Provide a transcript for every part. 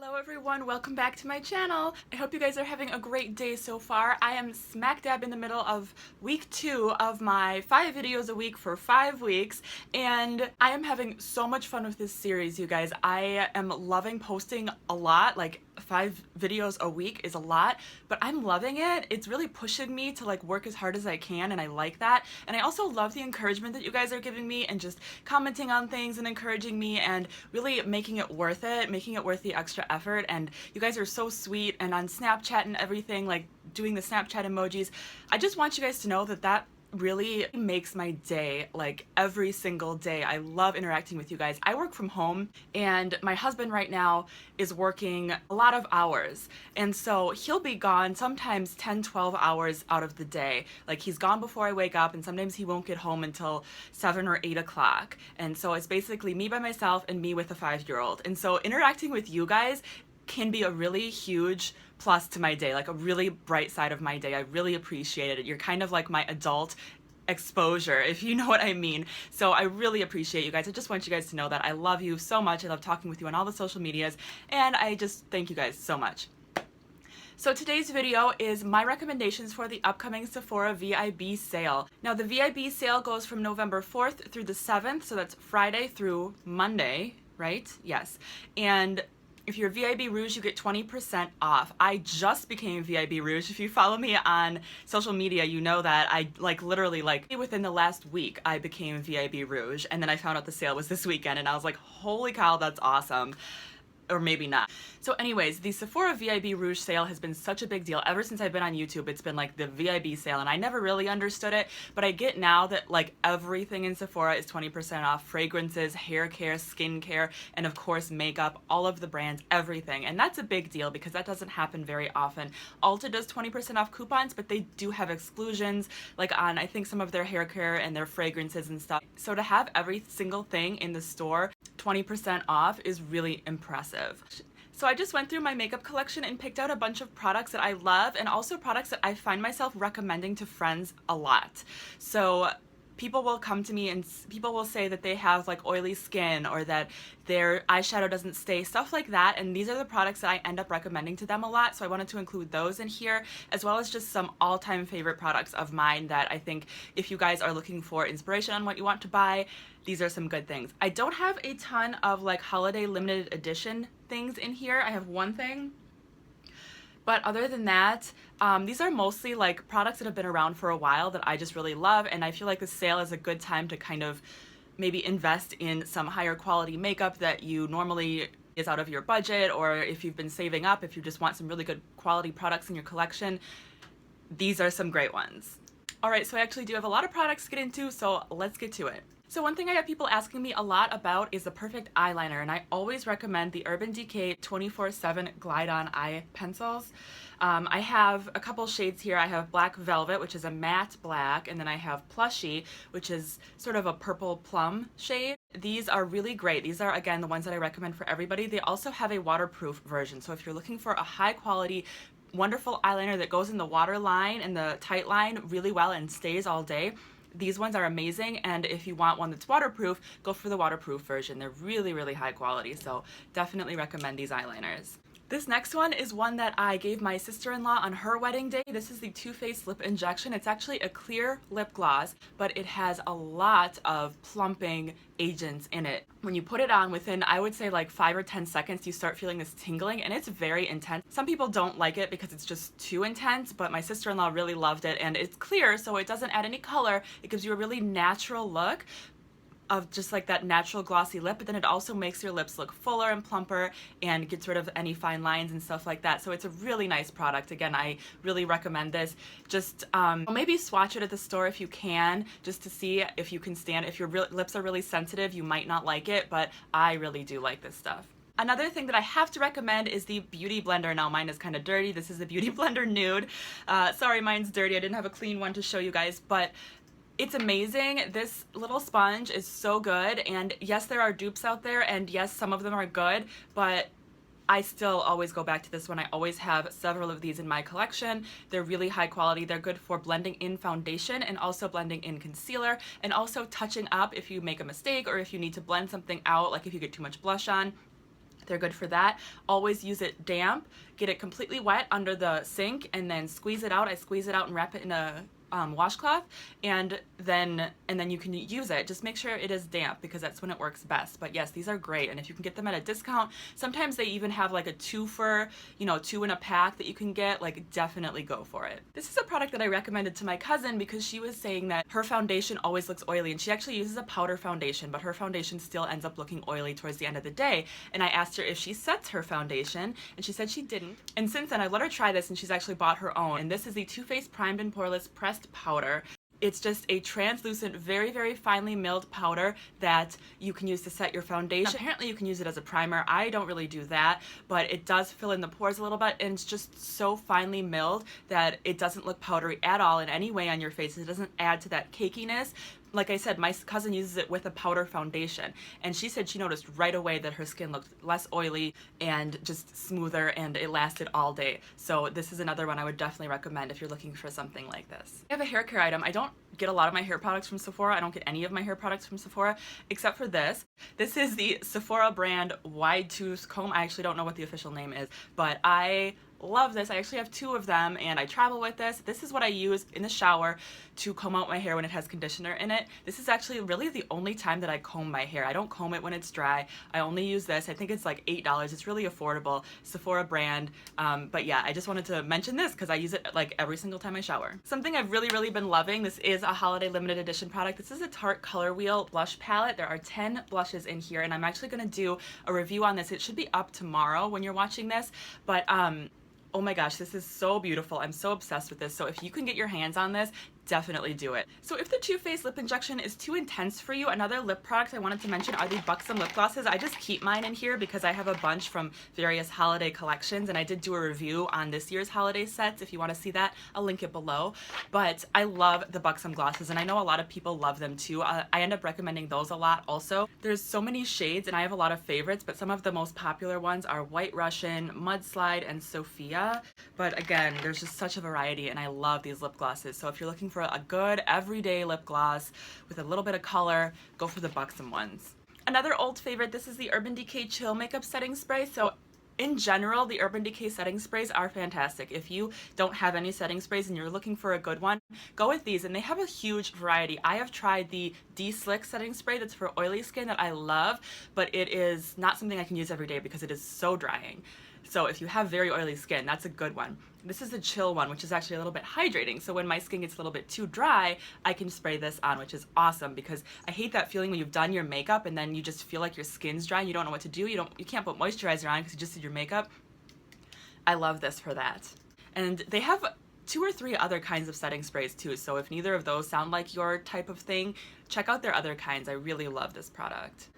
Hello everyone, welcome back to my channel. I hope you guys are having a great day so far. I am smack dab in the middle of week 2 of my 5 videos a week for 5 weeks, and I am having so much fun with this series, you guys. I am loving posting a lot, like 5 videos a week is a lot, but I'm loving it. It's really pushing me to like work as hard as I can, and I like that. And I also love the encouragement that you guys are giving me and just commenting on things and encouraging me and really making it worth the extra effort. And you guys are so sweet, and on Snapchat and everything, like doing the Snapchat emojis. I just want you guys to know that that really makes my day, like every single day. I love interacting with you guys. I work from home, and my husband right now is working a lot of hours, and so he'll be gone sometimes 10-12 hours out of the day. Like, he's gone before I wake up, and sometimes he won't get home until 7 or 8 o'clock, and so it's basically me by myself and me with a 5-year-old. And so interacting with you guys can be a really huge plus to my day, like a really bright side of my day. I really appreciate it. You're kind of like my adult exposure, if you know what I mean. So I really appreciate you guys. I just want you guys to know that I love you so much. I love talking with you on all the social medias, and I just thank you guys so much. So today's video is my recommendations for the upcoming Sephora VIB sale. Now, the VIB sale goes from November 4th through the 7th, so that's Friday through Monday, right? Yes. And if you're VIB Rouge, you get 20% off. I just became VIB Rouge. If you follow me on social media, you know that I literally within the last week I became VIB Rouge, and then I found out the sale was this weekend, and I was like, holy cow, that's awesome. Or maybe not. So anyways, the Sephora VIB Rouge sale has been such a big deal. Ever since I've been on YouTube, it's been like the VIB sale, and I never really understood it, but I get now that like everything in Sephora is 20% off. Fragrances, hair care, skincare, and of course makeup, all of the brands, everything. And that's a big deal because that doesn't happen very often. Ulta does 20% off coupons, but they do have exclusions, like on I think some of their hair care and their fragrances and stuff. So to have every single thing in the store 20% off is really impressive. So I just went through my makeup collection and picked out a bunch of products that I love, and also products that I find myself recommending to friends a lot. So people will come to me and people will say that they have like oily skin, or that their eyeshadow doesn't stay, stuff like that, and these are the products that I end up recommending to them a lot. So I wanted to include those in here, as well as just some all-time favorite products of mine that I think if you guys are looking for inspiration on what you want to buy, these are some good things. I don't have a ton of like holiday limited edition things in here. I have one thing, but other than that, these are mostly like products that have been around for a while that I just really love, and I feel like the sale is a good time to kind of maybe invest in some higher quality makeup that you normally is out of your budget, or if you've been saving up, if you just want some really good quality products in your collection, these are some great ones. Alright, so I actually do have a lot of products to get into, so let's get to it. So one thing I have people asking me a lot about is the perfect eyeliner, and I always recommend the Urban Decay 24/7 Glide On Eye Pencils. I have a couple shades here. I have Black Velvet, which is a matte black, and then I have Plushy, which is sort of a purple plum shade. These are really great. These are, again, the ones that I recommend for everybody. They also have a waterproof version, so if you're looking for a high quality, wonderful eyeliner that goes in the water line and the tight line really well and stays all day, these ones are amazing. And if you want one that's waterproof, go for the waterproof version. They're really, really high quality, so definitely recommend these eyeliners. This next one is one that I gave my sister-in-law on her wedding day. This is the Too Faced Lip Injection. It's actually a clear lip gloss, but it has a lot of plumping agents in it. When you put it on, within, I would say, like 5 or 10 seconds, you start feeling this tingling, and it's very intense. Some people don't like it because it's just too intense, but my sister-in-law really loved it, and it's clear, so it doesn't add any color. It gives you a really natural look of just like that natural glossy lip, but then it also makes your lips look fuller and plumper and gets rid of any fine lines and stuff like that. So it's a really nice product. Again, I really recommend this. Just maybe swatch it at the store if you can, just to see if you can stand. If your lips are really sensitive, you might not like it, but I really do like this stuff. Another thing that I have to recommend is the Beauty Blender. Now mine is kind of dirty. This is the Beauty Blender Nude. Sorry, mine's dirty. I didn't have a clean one to show you guys, but it's amazing. This little sponge is so good, and yes, there are dupes out there, and yes, some of them are good, but I still always go back to this one. I always have several of these in my collection. They're really high quality. They're good for blending in foundation and also blending in concealer, and also touching up if you make a mistake or if you need to blend something out, like if you get too much blush on. They're good for that. Always use it damp. Get it completely wet under the sink and then squeeze it out. I squeeze it out and wrap it in a washcloth, and then you can use it. Just make sure it is damp because that's when it works best. But yes, these are great, and if you can get them at a discount, sometimes they even have like a 2 for, you know, 2 in a pack that you can get. Like, definitely go for it. This is a product that I recommended to my cousin because she was saying that her foundation always looks oily, and she actually uses a powder foundation, but her foundation still ends up looking oily towards the end of the day. And I asked her if she sets her foundation, and she said she didn't. And since then, I let her try this, and she's actually bought her own. And this is the Too Faced Primed and Poreless Pressed Powder. It's just a translucent, very, very finely milled powder that you can use to set your foundation. Apparently you can use it as a primer. I don't really do that, but it does fill in the pores a little bit, and it's just so finely milled that it doesn't look powdery at all in any way on your face. It doesn't add to that cakiness. Like I said, my cousin uses it with a powder foundation, and she said she noticed right away that her skin looked less oily and just smoother, and it lasted all day. So this is another one I would definitely recommend if you're looking for something like this. I have a hair care item. I don't get a lot of my hair products from Sephora. I don't get any of my hair products from Sephora except for this. This is the Sephora brand Wide Tooth Comb. I actually don't know what the official name is, but I love this. I actually have 2 of them, and I travel with this. This is what I use in the shower to comb out my hair when it has conditioner in it. This is actually really the only time that I comb my hair. I don't comb it when it's dry. I only use this. I think it's like $8. It's really affordable. Sephora brand. But yeah, I just wanted to mention this because I use it like every single time I shower. Something I've really been loving. This is a holiday limited edition product. This is a Tarte Color Wheel blush palette. There are 10 blushes in here, and I'm actually going to do a review on this. It should be up tomorrow when you're watching this, but oh my gosh, this is so beautiful. I'm so obsessed with this. So if you can get your hands on this, definitely do it. So if the Too Faced lip injection is too intense for you, another lip product I wanted to mention are the Buxom Lipglosses. I just keep mine in here because I have a bunch from various holiday collections, and I did do a review on this year's holiday sets. If you want to see that, I'll link it below. But I love the Buxom glosses, and I know a lot of people love them too. I end up recommending those a lot also. There's so many shades, and I have a lot of favorites, but some of the most popular ones are White Russian, Mudslide, and Sophia. But again, there's just such a variety, and I love these lip glosses. So if you're looking for a good everyday lip gloss with a little bit of color, go for the Buxom ones. Another old favorite, this is the Urban Decay Chill Makeup Setting Spray. So in general, the Urban Decay setting sprays are fantastic. If you don't have any setting sprays and you're looking for a good one, go with these, and they have a huge variety. I have tried the De-Slick setting spray that's for oily skin that I love, but it is not something I can use every day because it is so drying. So if you have very oily skin, that's a good one. This is the chill one, which is actually a little bit hydrating. So when my skin gets a little bit too dry, I can spray this on, which is awesome because I hate that feeling when you've done your makeup and then you just feel like your skin's dry and you don't know what to do. You can't put moisturizer on because you just did your makeup. I love this for that. And they have 2 or 3 other kinds of setting sprays too. So if neither of those sound like your type of thing, check out their other kinds. I really love this product.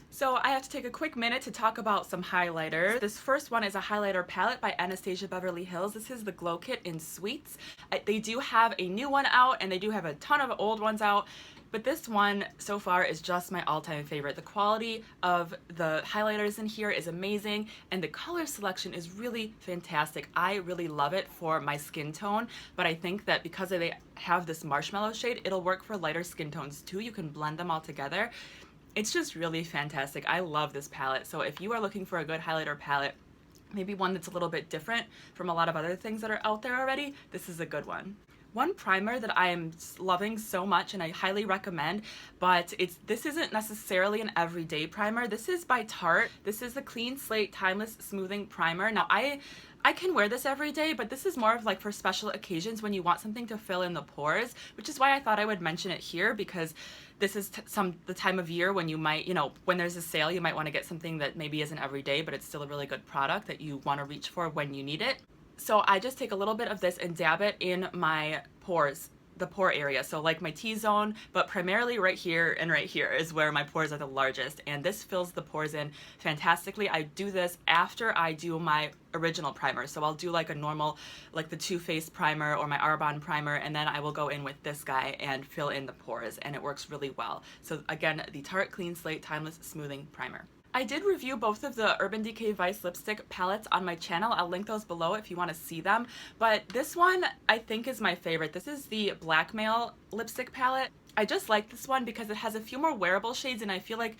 So I have to take a quick minute to talk about some highlighters. This first one is a highlighter palette by Anastasia Beverly Hills. This is the Glowkit in Sweets. They do have a new one out, and they do have a ton of old ones out, but this one so far is just my all-time favorite. The quality of the highlighters in here is amazing, and the color selection is really fantastic. I really love it for my skin tone, but I think that because they have this marshmallow shade, it'll work for lighter skin tones too. You can blend them all together. It's just really fantastic. I love this palette. So if you are looking for a good highlighter palette, maybe one that's a little bit different from a lot of other things that are out there already, this is a good one. One primer that I am loving so much and I highly recommend, but this isn't necessarily an everyday primer. This is by Tarte. This is the Clean Slate Timeless Smoothing Primer. Now I can wear this every day, but this is more of like for special occasions when you want something to fill in the pores, which is why I thought I would mention it here, because this is the time of year when you might, when there's a sale, you might want to get something that maybe isn't every day, but it's still a really good product that you want to reach for when you need it. So I just take a little bit of this and dab it in my pores, the pore area. So like my T-zone, but primarily right here and right here is where my pores are the largest. And this fills the pores in fantastically. I do this after I do my original primer. So I'll do like a normal, like the Too Faced primer or my Arbonne primer, and then I will go in with this guy and fill in the pores, and it works really well. So again, the Tarte Clean Slate Timeless Smoothing Primer. I did review both of the Urban Decay Vice lipstick palettes on my channel. I'll link those below if you want to see them. But this one I think is my favorite. This is the Blackmail lipstick palette. I just like this one because it has a few more wearable shades, and I feel like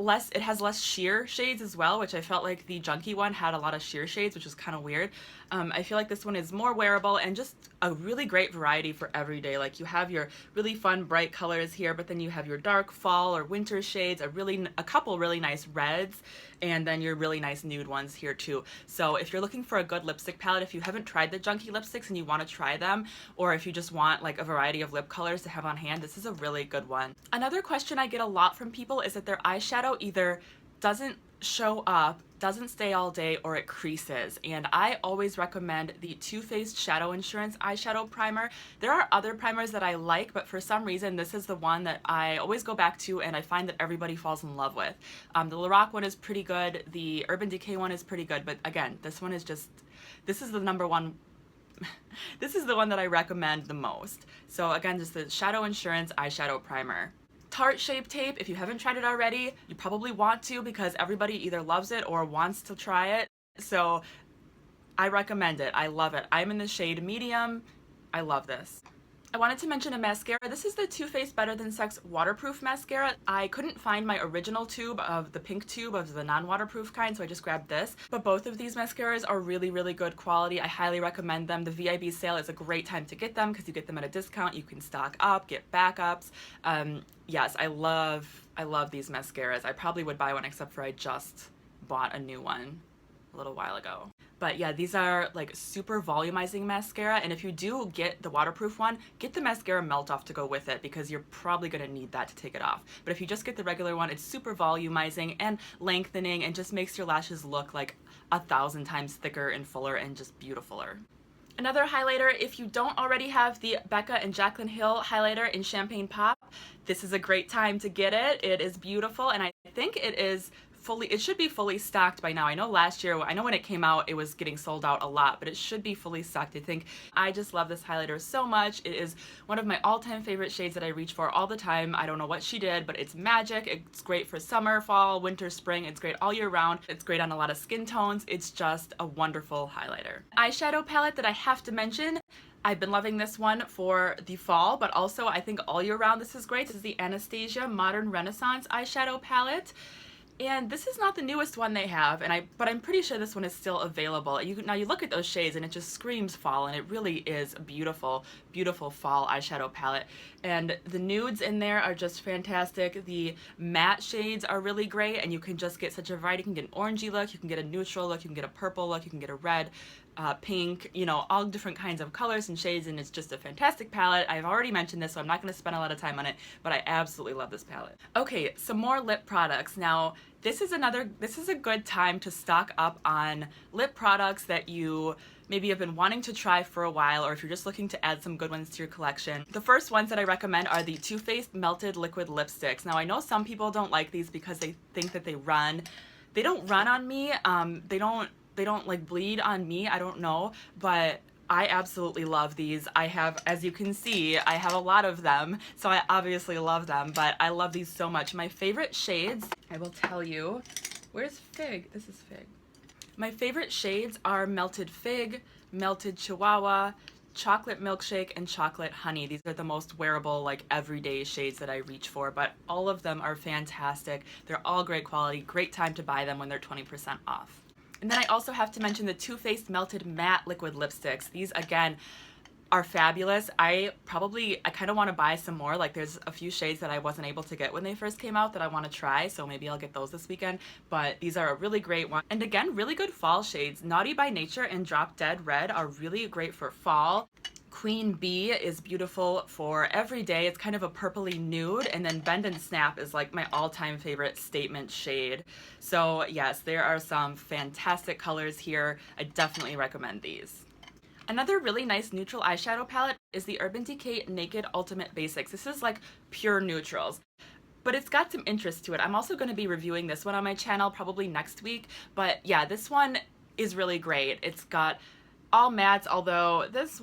it has less sheer shades as well, which I felt like the Junkie one had a lot of sheer shades, which was kind of weird. I feel like this one is more wearable and just a really great variety for every day. Like you have your really fun bright colors here, but then you have your dark fall or winter shades, a couple really nice reds, and then your really nice nude ones here too. So if you're looking for a good lipstick palette, if you haven't tried the Junkie lipsticks and you want to try them, or if you just want like a variety of lip colors to have on hand, this is a really good one. Another question I get a lot from people is that their eyeshadow either doesn't show up, doesn't stay all day, or it creases. And I always recommend the Too Faced Shadow Insurance eyeshadow primer. There are other primers that I like, but for some reason this is the one that I always go back to and I find that everybody falls in love with. The Lorac one is pretty good, the Urban Decay one is pretty good, but again, this one is just, this is the number one this is the one that I recommend the most. So again, just the Shadow Insurance eyeshadow primer. Tarte Shape Tape, if you haven't tried it already, you probably want to because everybody either loves it or wants to try it. So I recommend it. I love it. I'm in the shade medium. I love this. I wanted to mention a mascara. This is the Too Faced Better Than Sex waterproof mascara. I couldn't find my original tube of the pink tube of the non-waterproof kind, so I just grabbed this. But both of these mascaras are really, really good quality. I highly recommend them. The VIB sale is a great time to get them because you get them at a discount. You can stock up, get backups. Yes, I love these mascaras. I probably would buy one except for I just bought a new one a little while ago. But yeah, these are like super volumizing mascara, and if you do get the waterproof one, get the mascara melt off to go with it because you're probably gonna need that to take it off. But if you just get the regular one, it's super volumizing and lengthening and just makes your lashes look like 1,000 times thicker and fuller and just beautifuler. Another highlighter, if you don't already have the Becca and Jaclyn Hill highlighter in Champagne Pop, this is a great time to get it. It is beautiful, and I think it should be fully stocked by now. I know last year, I know when it came out, it was getting sold out a lot, but it should be fully stocked, I think. I just love this highlighter so much. It is one of my all-time favorite shades that I reach for all the time. I don't know what she did, but it's magic. It's great for summer, fall, winter, spring. It's great all year round. It's great on a lot of skin tones. It's just a wonderful highlighter. Eyeshadow palette that I have to mention, I've been loving this one for the fall, but also I think all year round this is great. This is the Anastasia Modern Renaissance eyeshadow palette. And this is not the newest one they have, but I'm pretty sure this one is still available. Now you look at those shades and it just screams fall, and it really is a beautiful, beautiful fall eyeshadow palette. And the nudes in there are just fantastic. The matte shades are really great, and you can just get such a variety. You can get an orangey look, you can get a neutral look, you can get a purple look, you can get a red, pink, you know, all different kinds of colors and shades, and it's just a fantastic palette. I've already mentioned this, so I'm not going to spend a lot of time on it, but I absolutely love this palette. Okay, some more lip products. Now, this is a good time to stock up on lip products that you maybe have been wanting to try for a while, or if you're just looking to add some good ones to your collection. The first ones that I recommend are the Too Faced Melted Liquid Lipsticks. Now, I know some people don't like these because they think that they run. They don't run on me. They don't like bleed on me. I don't know, but I absolutely love these. I have, as you can see, I have a lot of them, so I obviously love them, but I love these so much. My favorite shades, I will tell you, where's Fig? This is Fig. My favorite shades are Melted Fig, Melted Chihuahua, Chocolate Milkshake, and Chocolate Honey. These are the most wearable, like everyday shades that I reach for, but all of them are fantastic. They're all great quality, great time to buy them when they're 20% off. And then I also have to mention the Too Faced Melted Matte Liquid Lipsticks. These, again, are fabulous. I kind of want to buy some more. Like, there's a few shades that I wasn't able to get when they first came out that I want to try, so maybe I'll get those this weekend. But these are a really great one. And again, really good fall shades. Naughty by Nature and Drop Dead Red are really great for fall. Queen Bee is beautiful for every day. It's kind of a purpley nude, and then Bend and Snap is like my all-time favorite statement shade. So yes, there are some fantastic colors here. I definitely recommend these. Another really nice neutral eyeshadow palette is the Urban Decay Naked Ultimate Basics. This is like pure neutrals, but it's got some interest to it. I'm also going to be reviewing this one on my channel probably next week, but yeah, this one is really great. It's got all mattes, although this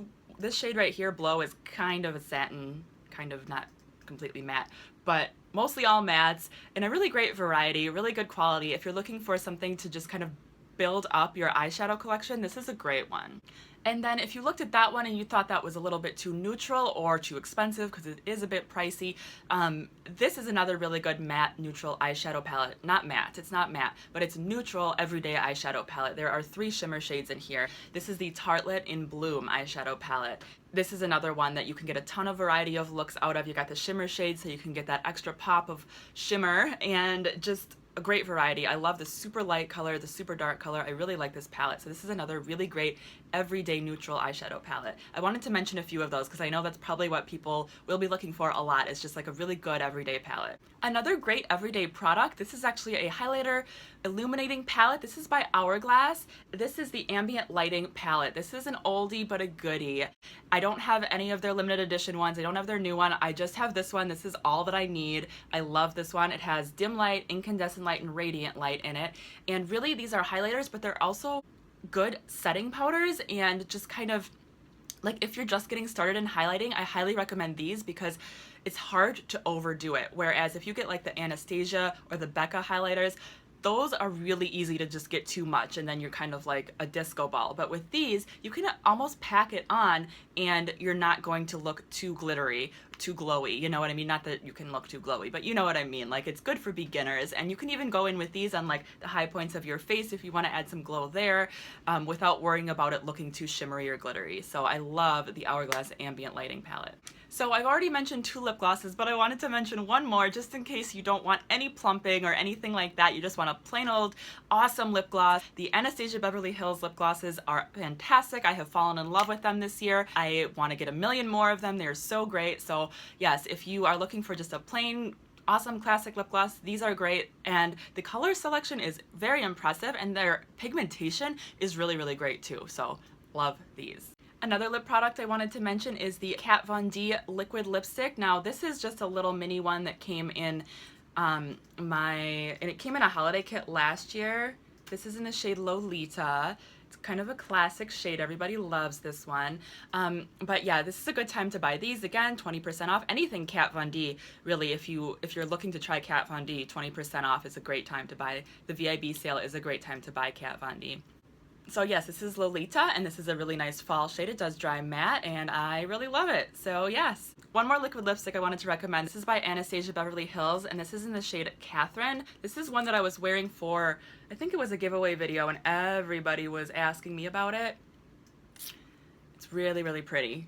shade right here, Blow, is kind of a satin, kind of not completely matte, but mostly all mattes, and a really great variety, really good quality. If you're looking for something to just kind of build up your eyeshadow collection, this is a great one. And then if you looked at that one and you thought that was a little bit too neutral or too expensive because it is a bit pricey, this is another really good matte neutral eyeshadow palette. Not matte, it's not matte, but it's neutral everyday eyeshadow palette. There are 3 shimmer shades in here. This is the Tartelette in Bloom eyeshadow palette. This is another one that you can get a ton of variety of looks out of. You got the shimmer shades, so you can get that extra pop of shimmer and just a great variety. I love the super light color, the super dark color. I really like this palette. So this is another really great everyday neutral eyeshadow palette. I wanted to mention a few of those because I know that's probably what people will be looking for a lot. It's just like a really good everyday palette. Another great everyday product, this is actually a highlighter illuminating palette. This is by Hourglass. This is the Ambient Lighting palette. This is an oldie but a goodie. I don't have any of their limited edition ones. I don't have their new one. I just have this one. This is all that I need. I love this one. It has dim light, incandescent light, and radiant light in it. And really these are highlighters, but they're also good setting powders, and just kind of like if you're just getting started in highlighting, I highly recommend these because it's hard to overdo it. Whereas if you get like the Anastasia or the Becca highlighters, those are really easy to just get too much and then you're kind of like a disco ball. But with these, you can almost pack it on and you're not going to look too glittery, too glowy, you know what I mean? Not that you can look too glowy, but you know what I mean. Like, it's good for beginners, and you can even go in with these on like the high points of your face if you want to add some glow there, without worrying about it looking too shimmery or glittery. So I love the Hourglass Ambient Lighting palette. So I've already mentioned 2 lip glosses, but I wanted to mention one more just in case you don't want any plumping or anything like that. You just want a plain old awesome lip gloss. The Anastasia Beverly Hills lip glosses are fantastic. I have fallen in love with them this year. I want to get a million more of them. They're so great. So yes, if you are looking for just a plain awesome classic lip gloss, these are great, and the color selection is very impressive and their pigmentation is really, really great too. So love these. Another lip product I wanted to mention is the Kat Von D liquid lipstick. Now this is just a little mini one that came in and it came in a holiday kit last year. This is in the shade Lolita. It's kind of a classic shade. Everybody loves this one. But yeah, this is a good time to buy these. Again, 20% off. Anything Kat Von D, really, if you're looking to try Kat Von D, 20% off is a great time to buy. The VIB sale is a great time to buy Kat Von D. So yes, this is Lolita, and this is a really nice fall shade. It does dry matte, and I really love it. So yes. One more liquid lipstick I wanted to recommend. This is by Anastasia Beverly Hills, and this is in the shade Catherine. This is one that I was wearing for, I think it was a giveaway video, and everybody was asking me about it. It's really, really pretty.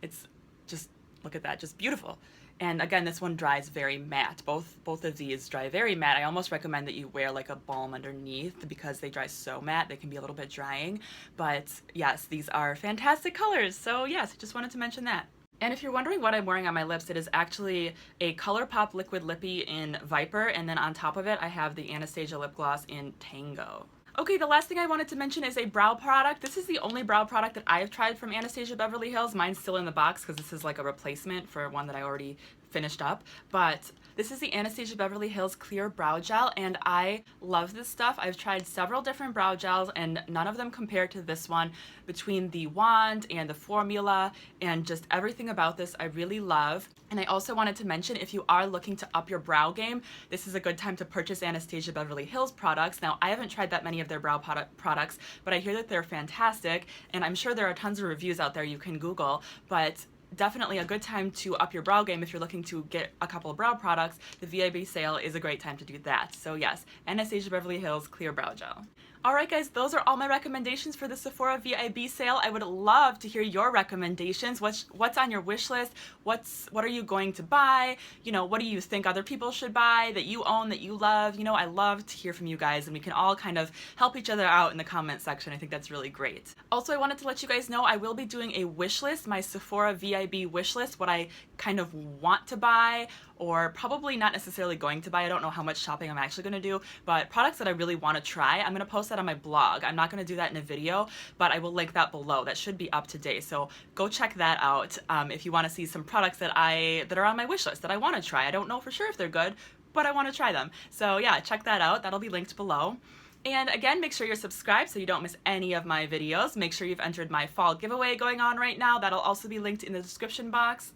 It's just, look at that, just beautiful. And again, this one dries very matte. Both of these dry very matte. I almost recommend that you wear like a balm underneath because they dry so matte. They can be a little bit drying. But yes, these are fantastic colors. So yes, I just wanted to mention that. And if you're wondering what I'm wearing on my lips, it is actually a ColourPop Liquid Lippy in Viper, and then on top of it, I have the Anastasia lip gloss in Tango. Okay, the last thing I wanted to mention is a brow product. This is the only brow product that I have tried from Anastasia Beverly Hills. Mine's still in the box because this is like a replacement for one that I already finished up. But this is the Anastasia Beverly Hills Clear Brow Gel, and I love this stuff. I've tried several different brow gels, and none of them compare to this one. Between the wand and the formula and just everything about this, I really love. And I also wanted to mention, if you are looking to up your brow game, this is a good time to purchase Anastasia Beverly Hills products. Now, I haven't tried that many of their brow products, but I hear that they're fantastic, and I'm sure there are tons of reviews out there you can Google, but definitely a good time to up your brow game if you're looking to get a couple of brow products. The VIB sale is a great time to do that. So yes, Anastasia Beverly Hills Clear Brow Gel. Alright guys, those are all my recommendations for the Sephora VIB sale. I would love to hear your recommendations. What's on your wish list? What are you going to buy? You know, what do you think other people should buy that you own, that you love? You know, I love to hear from you guys, and we can all kind of help each other out in the comment section. I think that's really great. Also, I wanted to let you guys know I will be doing a wish list, my Sephora VIB wish list, what I kind of want to buy, or probably not necessarily going to buy. I don't know how much shopping I'm actually going to do, but products that I really want to try. I'm going to post that on my blog. I'm not going to do that in a video, but I will link that below. That should be up to date, so go check that out if you want to see some products that are on my wish list that I want to try. I don't know for sure if they're good, but I want to try them. So yeah, check that out. That'll be linked below. And again, make sure you're subscribed so you don't miss any of my videos. Make sure you've entered my fall giveaway going on right now. That'll also be linked in the description box.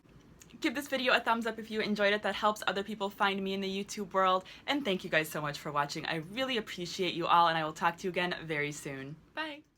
Give this video a thumbs up if you enjoyed it. That helps other people find me in the YouTube world. And thank you guys so much for watching. I really appreciate you all, and I will talk to you again very soon. Bye!